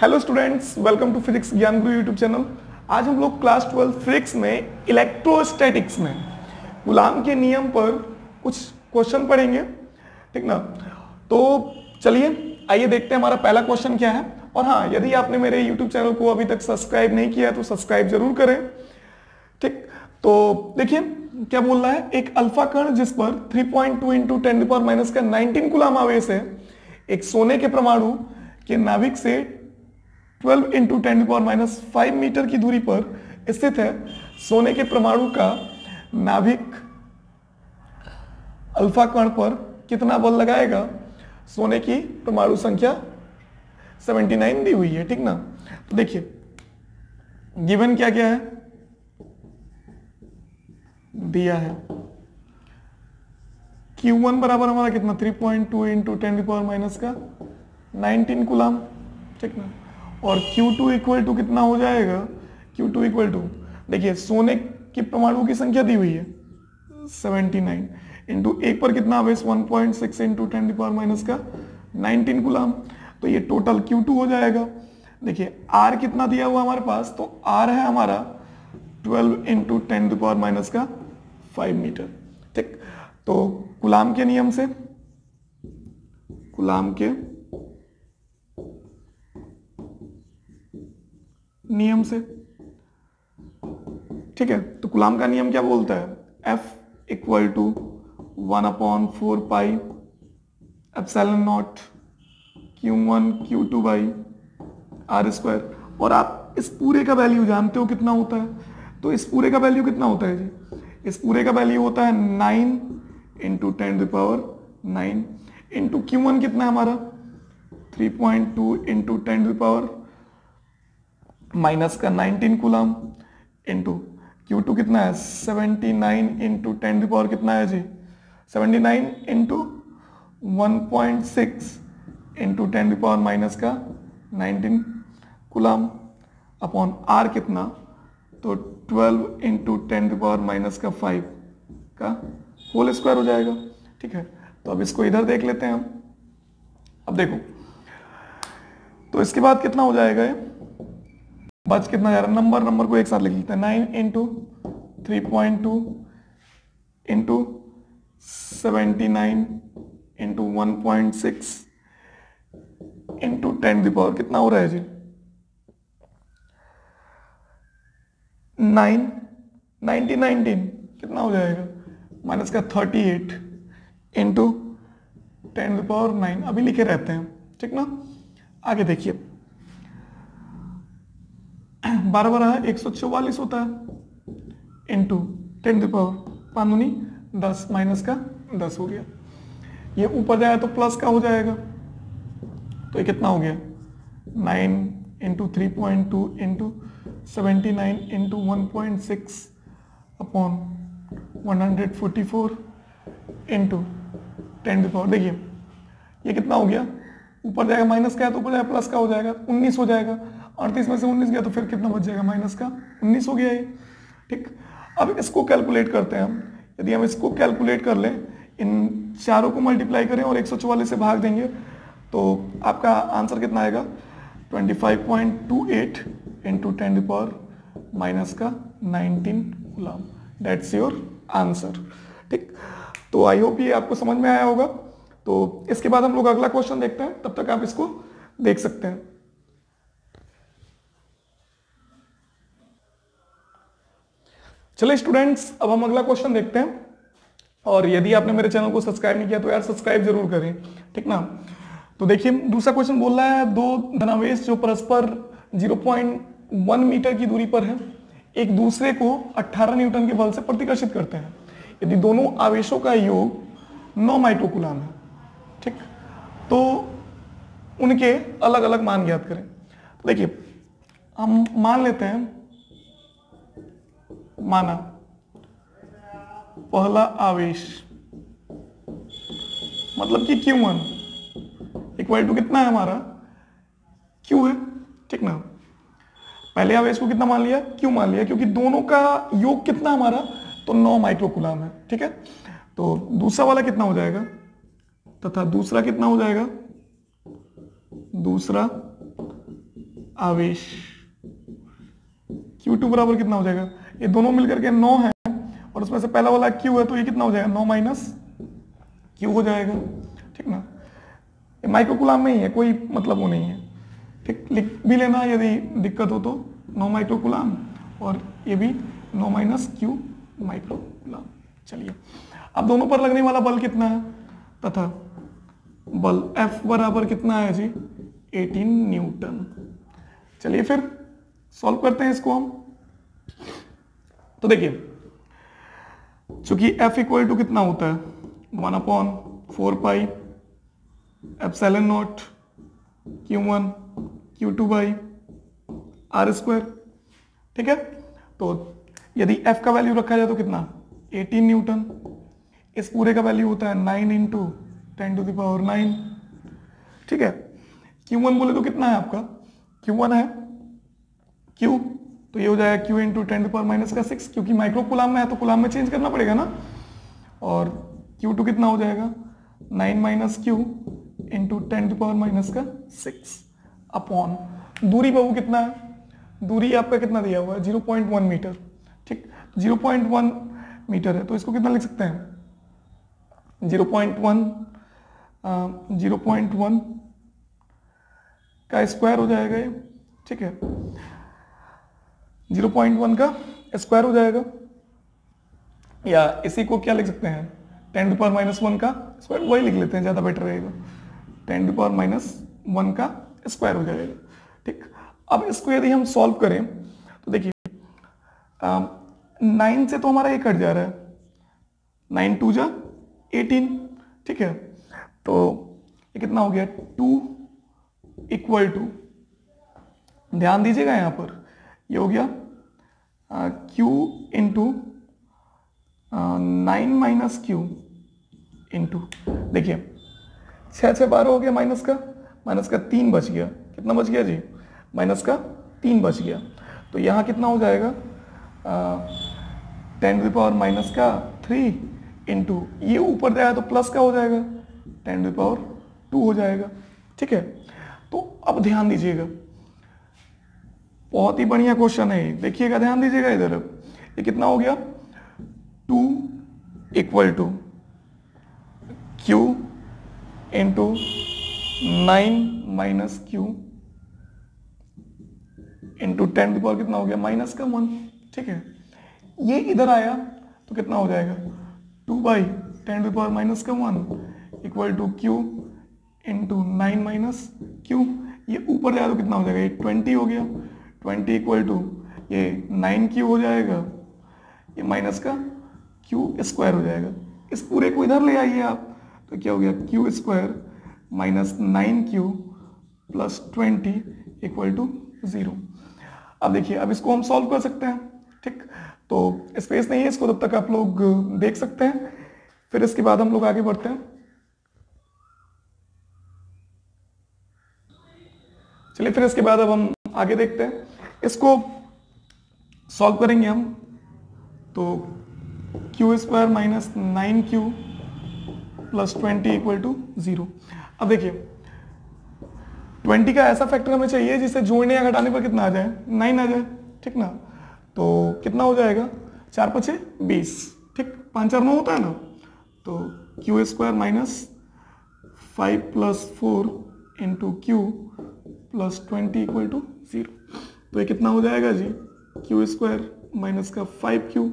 Hello students, welcome to physics Gyan Guru YouTube channel. आज हम लोग क्लास 12 फिजिक्स में इलेक्ट्रोस्टैटिक्स में कूलाम के नियम पर कुछ क्वेश्चन पढ़ेंगे, ठीक ना। तो चलिए आइए देखते हैं हमारा पहला क्वेश्चन क्या है। और हाँ, यदि आपने मेरे यूट्यूब चैनल को अभी तक सब्सक्राइब नहीं किया है तो सब्सक्राइब जरूर करें, ठीक। तो देखिए क्या बोल रहा है, एक अल्फा कण जिस पर 3.2 इंटू 10⁻⁹ कूलाम आवेश है, एक सोने के परमाणु के नाभिक से 12 इंटू 10⁻⁵ मीटर की दूरी पर स्थित है। सोने के परमाणु का नाभिक अल्फा कण पर कितना बल लगाएगा? सोने की परमाणु संख्या 79 दी हुई है, ठीक ना। तो देखिए गिवन क्या क्या है, दिया है Q1 बराबर हमारा कितना 3.2 इंटू 10⁻⁻⁹ कूलाम, ठीक ना। और Q2 इक्वल टू कितना हो जाएगा? Q2 इक्वल टू देखिए सोने की परमाणु की संख्या दी हुई है 79 इंटू एक पर कितना आवेश 1.6 इंटू 10⁻⁹ कूलाम। तो ये टोटल Q2 हो जाएगा। देखिए R कितना दिया हुआ हमारे पास, तो R है हमारा 12 इंटू 10⁻⁵ मीटर, ठीक। तो कूलाम के नियम से, कूलाम के नियम से, ठीक है। तो कूलाम का नियम क्या बोलता है? F equal to 1/4 pi epsilon naught Q1 Q2 by R square. और आप इस पूरे का वैल्यू जानते हो कितना होता है, तो इस पूरे का वैल्यू कितना होता है जी? इस पूरे का वैल्यू होता है 9 इंटू 10⁹ इंटू Q1 कितना है हमारा 3.2 इंटू 10⁻⁻⁻19 कूलाम इंटू Q2 कितना है 79 इंटू 10 कितना है जी 79 into 1.6 into 10⁻⁻⁹ coulomb upon R कितना, तो 12 इंटू 10⁻⁻⁵ का होल स्क्वायर हो जाएगा, ठीक है। तो अब इसको इधर देख लेते हैं हम। अब देखो तो इसके बाद कितना हो जाएगा, ये बच कितना जा रहा है, नंबर को एक साथ लिख लेते हैं। 9 इंटू 3.2 इंटू 79 इंटू 1.6 इंटू 10 कितना हो रहा है जी 19 कितना हो जाएगा माइनस का 38 इंटू 10⁹ अभी लिखे रहते हैं, ठीक ना। आगे देखिए 12 144 होता है इंटू 10⁻⁻10 माइनस का 10 हो गया। ये ऊपर जाए तो प्लस का हो जाएगा, तो ये कितना हो गया 9 into 3.2 into 79 into 1.6 upon 144 into 10। देखिए ये कितना हो गया, ऊपर जाएगा माइनस का है तो ऊपर जाएगा प्लस का हो जाएगा, 19 हो जाएगा। 38 में से 19 गया तो फिर कितना बच जाएगा, माइनस का 19 हो गया ये, ठीक। अब इसको कैलकुलेट करते हैं हम। यदि हम इसको कैलकुलेट कर लें, इन चारों को मल्टीप्लाई करें और 144 से भाग देंगे तो आपका आंसर कितना आएगा 25.28 into 10⁻⁻⁹ coulomb. That's your answer, ठीक। तो आई होप ये आपको समझ में आया होगा। तो इसके बाद हम लोग अगला क्वेश्चन देखते हैं, तब तक आप इसको देख सकते हैं। चलिए स्टूडेंट्स, अब हम अगला क्वेश्चन देखते हैं। और यदि आपने मेरे चैनल को सब्सक्राइब नहीं किया तो यार सब्सक्राइब जरूर करें, ठीक ना। तो देखिए दूसरा क्वेश्चन बोल रहा है, दो धनावेश जो परस्पर 0.1 मीटर की दूरी पर है, एक दूसरे को 18 न्यूटन के बल से प्रतिकर्षित करते हैं। यदि दोनों आवेशों का योग 9 माइक्रोकूलाम है, ठीक, तो उनके अलग अलग मान ज्ञात करें। देखिए हम मान लेते हैं, माना पहला आवेश मतलब कि Q1 इक्वल टू कितना है हमारा Q है, ठीक ना। पहले आवेश को कितना मान लिया, Q मान लिया, क्योंकि दोनों का योग कितना हमारा तो 9 माइक्रोकूलाम है, ठीक है। तो दूसरा वाला कितना हो जाएगा, तथा दूसरा कितना हो जाएगा, दूसरा आवेश। Q2 बराबर कितना हो जाएगा, ये दोनों मिलकर के 9 है और उसमें से पहला वाला Q है तो ये कितना हो जाएगा 9 माइनस Q हो जाएगा, ठीक ना। ये माइक्रोकुलाम में ही है, कोई मतलब वो नहीं है, ठीक। लिख भी लेना यदि दिक्कत हो तो 9 माइक्रोकुलाम और ये भी 9 माइनस Q माइक्रोकुलाम। चलिए अब दोनों पर लगने वाला बल कितना है तथा बल F बराबर कितना है जी 18 न्यूटन। चलिए फिर सॉल्व करते हैं इसको हम। तो देखिए चूंकि F इक्वल टू कितना होता है 1/4 pi epsilon naught Q1 Q2 by R square, ठीक है। तो यदि F का वैल्यू रखा जाए तो कितना 18 न्यूटन, इस पूरे का वैल्यू होता है 9 इंटू 10⁹9, ठीक है। Q1 बोले तो कितना है आपका, Q1 है Q, तो ये हो जाएगा Q इंटू 10⁻⁻6, क्योंकि माइक्रो कुलाम में है तो कुलाम में चेंज करना पड़ेगा ना। और Q2 कितना हो जाएगा 9 माइनस Q इंटू 10⁻⁻6 अपॉन दूरी बाबू कितना है, दूरी आपका कितना दिया हुआ है 0.1 मीटर, ठीक। 0.1 मीटर है तो इसको कितना लिख सकते हैं 0.1 का स्क्वायर हो जाएगा ये, ठीक है। 0.1 का स्क्वायर हो जाएगा, या इसी को क्या लिख सकते हैं 10⁻⁻1 का स्क्वायर, वही लिख लेते हैं ज़्यादा बेटर रहेगा। 10⁻⁻1 का स्क्वायर हो जाएगा, ठीक। अब इसको यदि हम सॉल्व करें तो देखिए 9 से तो हमारा ये कट जा रहा है, 9 2 जा 18, ठीक है। तो ये कितना हो गया 2 इक्वल टू, ध्यान दीजिएगा यहाँ पर ये हो गया Q into 9 minus Q into, देखिए 6 6 12 हो गया, माइनस का 3 बच गया, कितना बच गया जी माइनस का 3 बच गया। तो यहाँ कितना हो जाएगा 10⁻⁻3 इंटू, ये ऊपर जाएगा तो प्लस का हो जाएगा 10⁻2 हो जाएगा, ठीक है। तो अब ध्यान दीजिएगा, बहुत ही बढ़िया क्वेश्चन है, देखिएगा ध्यान दीजिएगा इधर। ये कितना हो गया 2 equal to Q into 9 minus Q into 10 power कितना हो गया माइनस का 1, ठीक है। ये इधर आया तो कितना हो जाएगा 2 by 10⁻⁻1 equal to Q into 9 minus Q, ये ऊपर जाएगा तो कितना हो जाएगा ये 20 हो गया, 20 इक्वल टू ये 9Q हो जाएगा, ये माइनस का Q स्क्वायर हो जाएगा। इस पूरे को इधर ले आइए आप, तो क्या हो गया Q square minus 9Q plus 20 equal to 0। अब देखिए अब इसको हम सॉल्व कर सकते हैं, ठीक। तो स्पेस नहीं है इसको तब तक आप लोग देख सकते हैं, फिर इसके बाद हम लोग आगे बढ़ते हैं। चलिए फिर इसके बाद अब हम आगे देखते हैं, इसको सॉल्व करेंगे हम। तो Q square minus 9Q plus 20 equal to 0। अब देखिए 20 का ऐसा फैक्टर हमें चाहिए जिसे जोड़ने या घटाने पर कितना आ जाए 9 आ जाए, ठीक ना। तो कितना हो जाएगा 4 × 5 = 20, ठीक। 5 4 9 होता है ना, तो Q square minus 5 plus 4 into Q plus 20 equal to 0। तो ये कितना हो जाएगा जी Q स्क्वायर माइनस का 5Q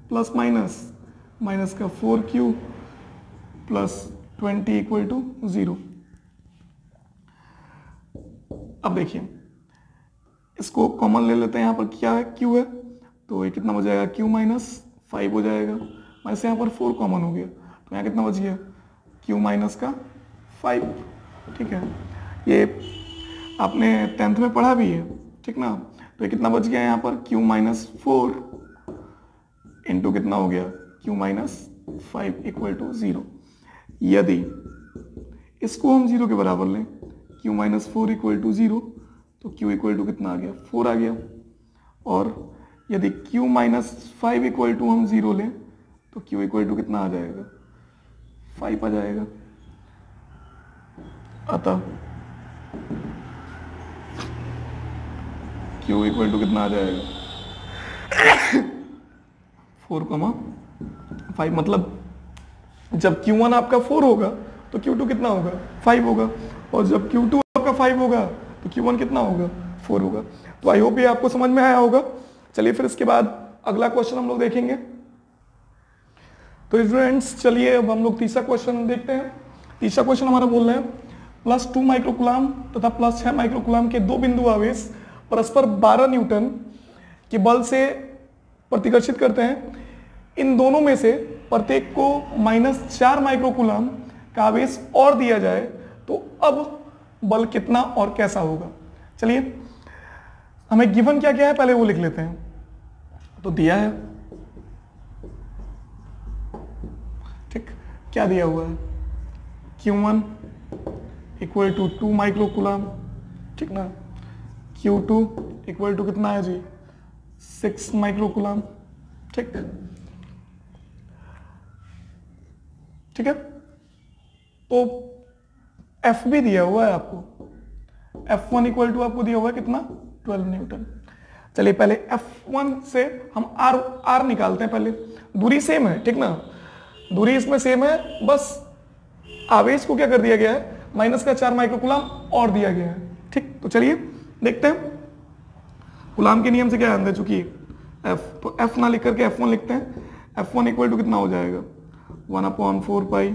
प्लस माइनस का 4Q प्लस 20 इक्वल टू 0। अब देखिए इसको कॉमन ले लेते हैं, यहाँ पर क्या है Q है, तो ये कितना हो जाएगा Q माइनस 5 हो जाएगा, माइनस यहाँ पर 4 कॉमन हो गया, तो यहाँ कितना बच गया Q माइनस का 5, ठीक है। ये आपने 10th में पढ़ा भी है, ठीक ना। तो ये कितना बच गया यहाँ पर Q माइनस 4 इंटू कितना हो गया Q माइनस 5 इक्वल टू 0। यदि इसको हम 0 के बराबर लें Q माइनस 4 इक्वल टू 0, तो Q इक्वल टू कितना आ गया 4 आ गया। और यदि Q माइनस 5 इक्वल टू हम 0 लें तो Q इक्वल टू कितना आ जाएगा 5 आ जाएगा। अतः Q इक्वल टू कितना आ जाएगा 4,5, मतलब जब Q1 आपका 4 होगा तो Q2 कितना होगा 5 होगा, और जब Q2 आपका 5 होगा तो Q1 कितना होगा 4 होगा। तो आई होप ये आपको समझ में आया होगा। चलिए फिर इसके बाद अगला क्वेश्चन हम लोग देखेंगे। तो स्टूडेंट्स चलिए अब हम लोग तीसरा क्वेश्चन देखते हैं। तीसरा क्वेश्चन हमारा बोल रहा है +2 माइक्रोकुलाम तथा +6 माइक्रोकुलाम के दो बिंदु आवेश परस्पर 12 न्यूटन के बल से प्रतिकर्षित करते हैं। इन दोनों में से प्रत्येक को -4 माइक्रोकुलाम का आवेश और दिया जाए तो अब बल कितना और कैसा होगा। चलिए हमें गिवन क्या क्या है पहले वो लिख लेते हैं। तो दिया है, ठीक, क्या दिया हुआ है Q1 इक्वल टू 2 माइक्रोकुलाम, ठीक ना, Q2 इक्वल टू कितना है जी 6 माइक्रोकुलाम, ठीक ठीक है। तो F भी दिया हुआ है आपको, F1 इक्वल टू आपको दिया हुआ है कितना 12 न्यूटन। चलिए पहले F1 से हम R निकालते हैं। पहले दूरी सेम है, ठीक ना, दूरी इसमें सेम है, बस आवेश को क्या कर दिया गया है -4 माइक्रोकुलाम और दिया गया है, ठीक। तो चलिए देखते हैं कुलाम के नियम से क्या आंसर, चूंकि F, तो F ना लिख करके F1 लिखते हैं। F1 इक्वल टू कितना हो जाएगा 1/4 pi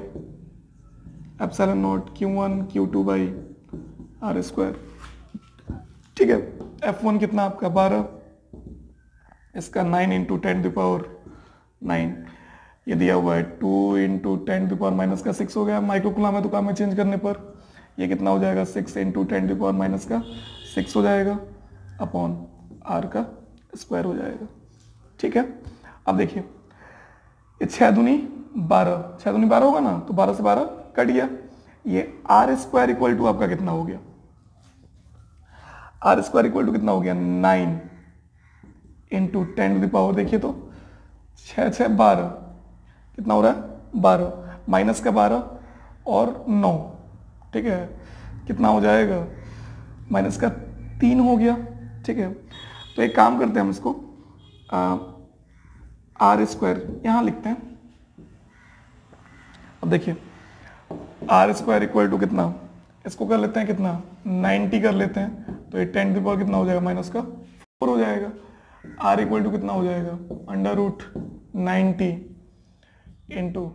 epsilon naught Q1 Q2 by R square, ठीक है। F1 कितना आपका 12, इसका 9 × 10⁻9, ये दिया हुआ है 2 × 10⁻⁻6 हो गया। माइक्रोकुलाम है तो काम में चेंज करने पर ये कितना हो जाएगा 6 × 10⁻6 हो जाएगा अपॉन R का स्क्वायर हो जाएगा, ठीक है। अब देखिए 6 दूनी 12, 6 दूनी 12 होगा ना, तो 12 से 12 कट गया। ये R स्क्वायर इक्वल टू आपका कितना हो गया, R स्क्वायर इक्वल टू कितना हो गया 9 × 10⁻, देखिए तो 6 6 12 कितना हो रहा है 12, माइनस का 12 और 9, ठीक है, कितना हो जाएगा -3 हो गया, ठीक है। तो एक काम करते हैं हम इसको R स्क्वायर यहाँ लिखते हैं। अब देखिए R स्क्वायर इक्वल टू कितना, इसको कर लेते हैं कितना 90 कर लेते हैं, तो ये 10⁻ कितना हो जाएगा -4 हो जाएगा। R इक्वल टू कितना हो जाएगा √90 × 10,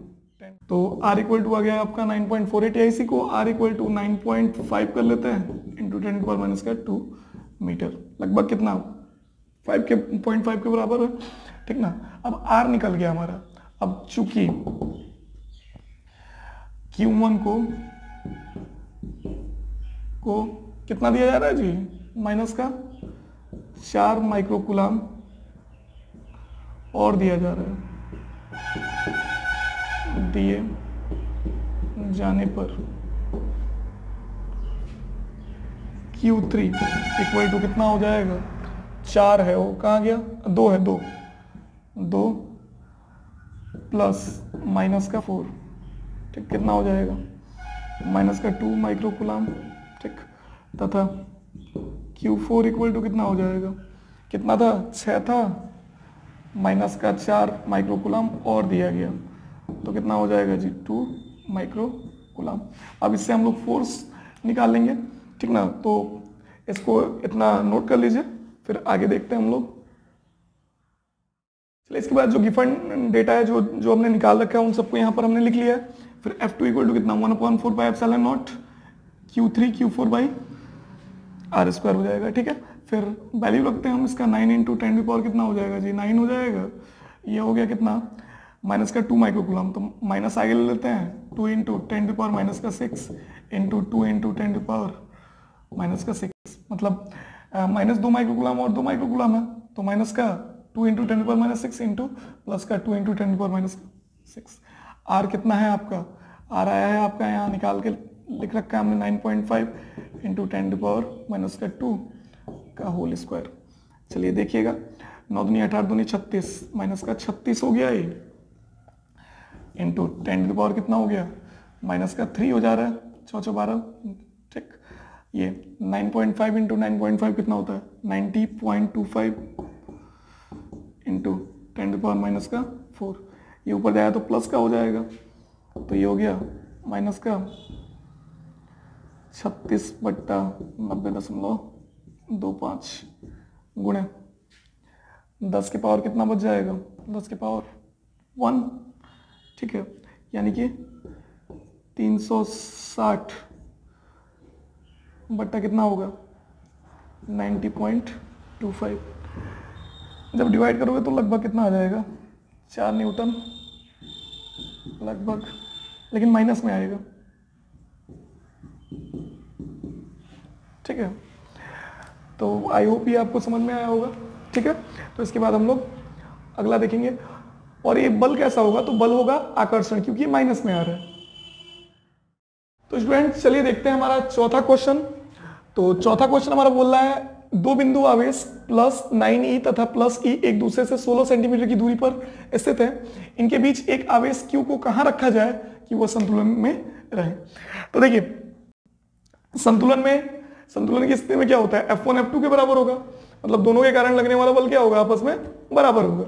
तो R इक्वल टू आ गया आपका 9.48, या इसी को R इक्वल टू 9.5 कर लेते हैं × 10⁻², मीटर, लगभग कितना 0.5 के बराबर है, ठीक ना। अब R निकल गया हमारा। अब चूंकि Q1 को कितना दिया जा रहा है जी -4 माइक्रोकुलाम और दिया जा रहा है, दिए जाने पर Q3 इक्वल टू कितना हो जाएगा 4 है, वो कहाँ गया 2 है, 2 प्लस -4, ठीक, कितना हो जाएगा -2 माइक्रोकुलाम, ठीक, तथा Q4 इक्वल टू कितना हो जाएगा, कितना था 6 था, -4 माइक्रोकुलाम और दिया गया, तो कितना हो जाएगा जी 2 माइक्रोकुलाम। अब इससे हम लोग फोर्स निकाल लेंगे, ठीक ना। तो इसको इतना नोट कर लीजिए, फिर आगे देखते हैं हम लोग। चलिए इसके बाद जो गिवन डेटा है जो हमने निकाल रखा है उन सबको यहाँ पर हमने लिख लिया है। फिर F2 इक्वल टू कितना 1/4 pi epsilon not Q3 Q4 by R square हो जाएगा, ठीक है। फिर वैल्यू रखते हैं हम इसका 9 × 10⁻, कितना हो जाएगा जी 9 हो जाएगा। ये हो गया कितना -2 माइक्रोकुलाम, तो माइनस आगे ले लेते हैं 2 × 10⁻⁻6 × 2 × 10⁻⁻6, मतलब -2 माइक्रोकुलाम और 2 माइक्रोकुलाम है, तो माइनस का 2 × 10⁻6 प्लस का 2 × 10⁻6। R कितना है आपका, R आया है आपका यहाँ निकाल के लिख रखा है हमने 9.5 × 10⁻2 का होल स्क्वायर। चलिए देखिएगा 9 दूनी 18 दूनी 36, माइनस का 36 हो गया ये, इंटू 10⁻, कितना हो गया -3 हो जा रहा है, 6 12, ठीक। ये 9.5 इंटू 9.5 कितना होता है 90.25 इंटू 10⁻⁻⁴। ये ऊपर जाएगा तो प्लस का हो जाएगा, तो ये हो गया माइनस का 36/90.25 गुणे 10 के पावर कितना बच जाएगा 10 के पावर 1, ठीक है, यानी कि 360 बट्टा कितना होगा 90.25। जब डिवाइड करोगे तो लगभग कितना आ जाएगा 4 न्यूटन लगभग, लेकिन माइनस में आएगा, ठीक है। तो आई होप ये आपको समझ में आया होगा, ठीक है। तो इसके बाद हम लोग अगला देखेंगे, और ये बल कैसा होगा, तो बल होगा आकर्षण, क्योंकि माइनस में आ रहा है। तो स्टूडेंट चलिए देखते हैं हमारा चौथा क्वेश्चन। तो चौथा क्वेश्चन हमारा बोल रहा है दो बिंदु आवेश +9e तथा +e एक दूसरे से 16 सेंटीमीटर की दूरी पर स्थित है। इनके बीच एक आवेश q को कहां रखा जाए कि वह संतुलन में रहे। तो देखिए संतुलन की स्थिति में क्या होता है, F1 F2 के बराबर होगा, मतलब दोनों के कारण लगने वाला बल क्या होगा आपस में बराबर होगा,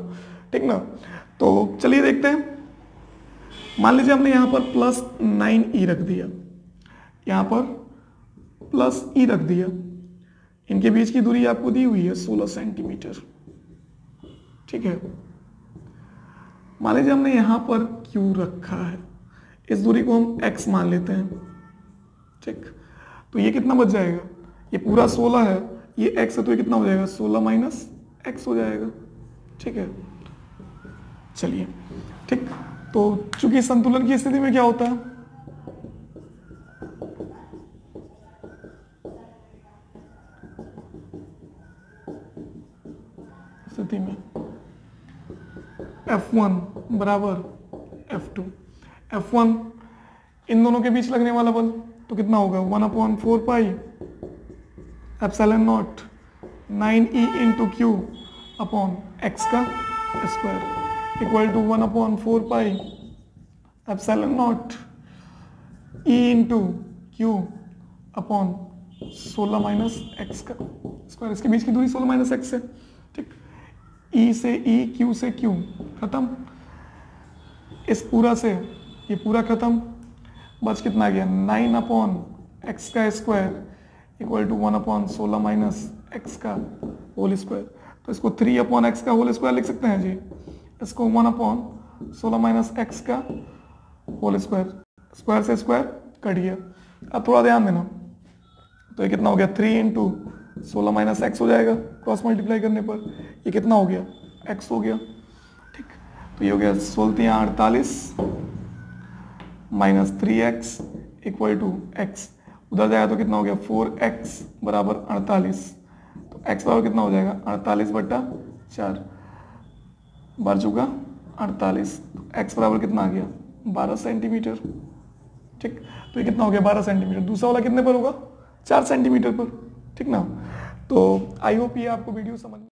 ठीक ना। तो चलिए देखते हैं, मान लीजिए हमने यहां पर +9e रख दिया, यहां पर +e रख दिया, इनके बीच की दूरी आपको दी हुई है 16 सेंटीमीटर, ठीक है। मान लीजिए हमने यहां पर q रखा है, इस दूरी को हम x मान लेते हैं, ठीक। तो ये कितना बच जाएगा, ये पूरा 16 है, ये x है, तो ये कितना हो जाएगा 16 - x हो जाएगा, ठीक है। चलिए ठीक, तो चूंकि संतुलन की स्थिति में क्या होता है, स्थिति में F1 बराबर F2, F1 इन दोनों के बीच लगने वाला बल तो कितना होगा 1/4 pi epsilon naught 9e into Q upon X का square equal to 1/4 pi epsilon naught e into Q upon 16 - x का स्क्वायर। इसके बीच की दूरी 16 - x है, ठीक। E से E, Q से Q खत्म, इस पूरा से ये पूरा खत्म, बच कितना गया 9/x का स्क्वायर इक्वल टू 1/16 - x का होल स्क्वायर। तो इसको 3/x का होल स्क्वायर लिख सकते हैं जी, इसको 1/16 - x का होल स्क्वायर, स्क्वायर से स्क्वायर कट गया। अब थोड़ा ध्यान देना, तो ये कितना हो गया 3 इंटू 16 - x हो जाएगा, क्रॉस मल्टीप्लाई करने पर ये कितना हो गया x हो गया, ठीक। तो ये हो गया 16 × 48 - 3x इक्वल टू x, उधर जाएगा तो कितना हो गया 4x बराबर 48, तो x बराबर कितना हो जाएगा 48/4 बार चुका 48, तो x बराबर कितना आ गया 12 सेंटीमीटर, ठीक। तो ये कितना हो गया 12 सेंटीमीटर, दूसरा वाला कितने पर होगा 4 सेंटीमीटर पर, ठीक ना। तो आई होप ये आपको वीडियो समझ